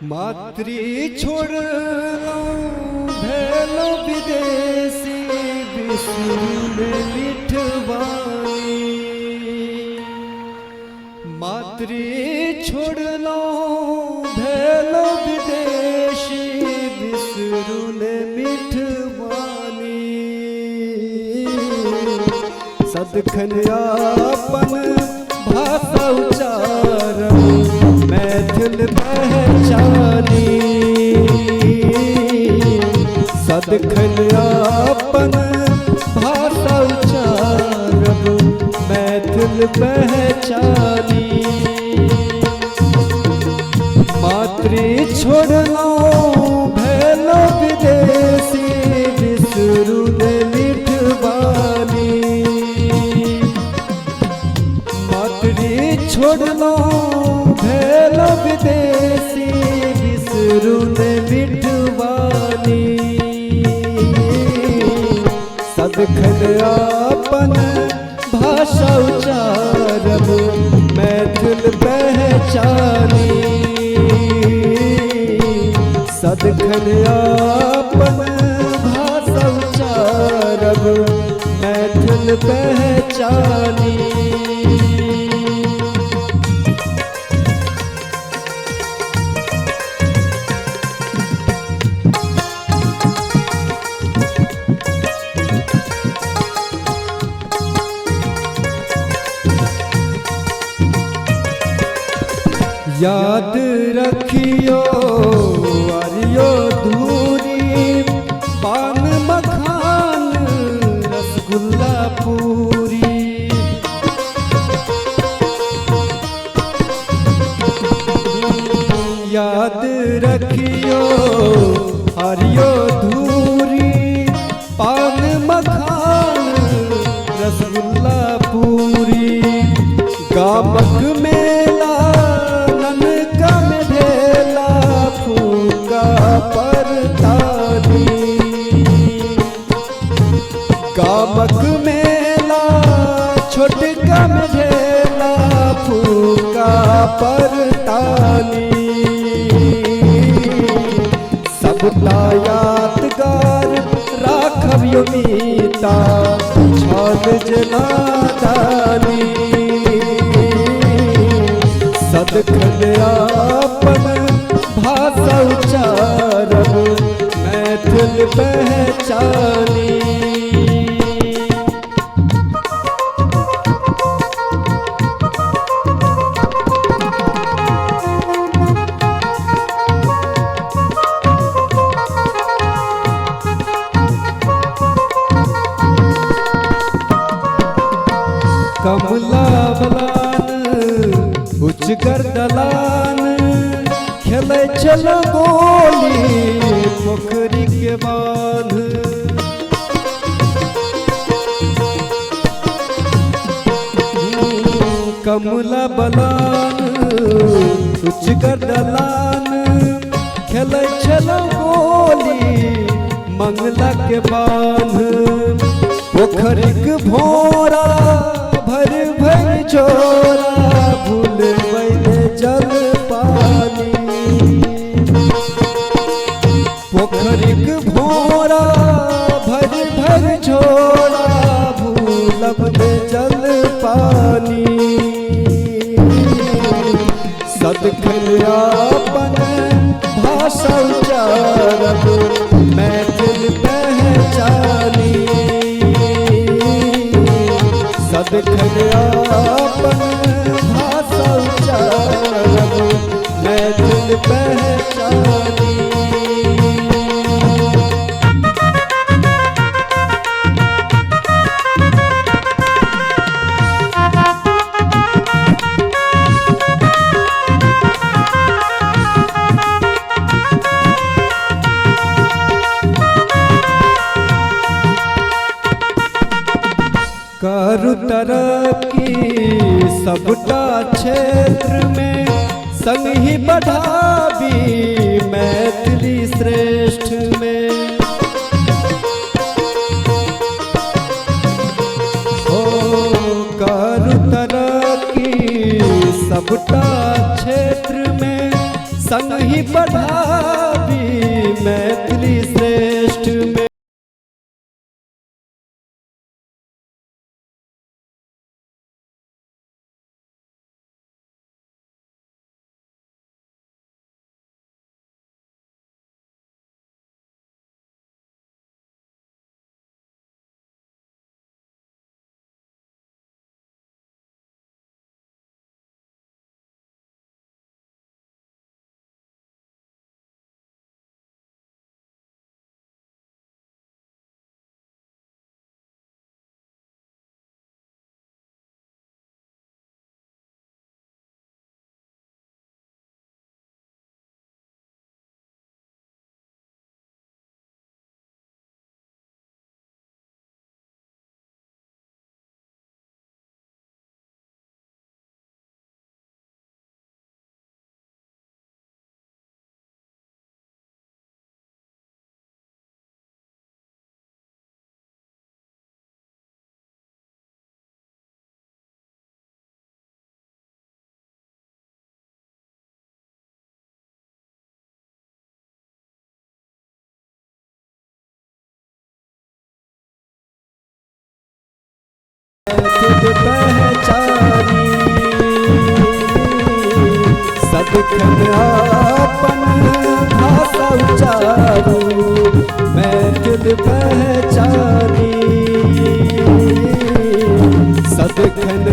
मातृ छोड़ भेलो विदेशी विष्णु मिठवानी। मातृ छोड़ भेलो विदेशी विष्णु मिठवानी। सदखन अपन भाषा उच्चारण मैथिल पहचानी। सदखन अपन भाषा उच्चारण मैथिल पहचानी। मातृ छोड़लो भेलो विदेशी विष्णु मिठवानी। मातृ छोड़लो भेलो विदेशी विष्णु मिठवानी। सदखन अपन भाषा उच्चारण मैथिल पहचानी। सदखन अपन भाषा उच्चारण मैथिल पहचानी। याद रखियो आरियो दूरी पान मखान रसगुल्ला पूरी। याद रखियो आरियो दूरी पान मखान रसगुल्ला पूरी। गामक मेला ननका में ढेला फूका परतानी। गामक मेला छोटका में ढेला फूका परतानी। सबटा यादगार राखबियो मीता छल जनादानी। सदखन अपन भाषा उच्चारण मैथिल पहचानी। कमला बलान उच्च गर्दलान खेले चलो गोली पोखरी के बांध। कमला बलान उच्च गर्दलान खेले चलो गोली मंगला के बांध। पोखरी के भोरा भर भर छोरा भूल बैले जल पानी। पोखरी के भोरा भर भर छोरा भूलब जल पानी। सदखन अपन भाषा उच्चारण मैथिल पहचानी। सदखन अपन भाषा उच्चारण मैथिल पहचानी। करु तरक्की सबटा क्षेत्र में संग ही बढ़ावी मैथिली श्रेष्ठ में। हो करु तरक्की सबटा क्षेत्र में संग ही बढ़ावी मैथिली श्रेष्ठ में। खुद पहचानी सदखन आपन भाषा उचारू, मैं खुद पहचानी सदखन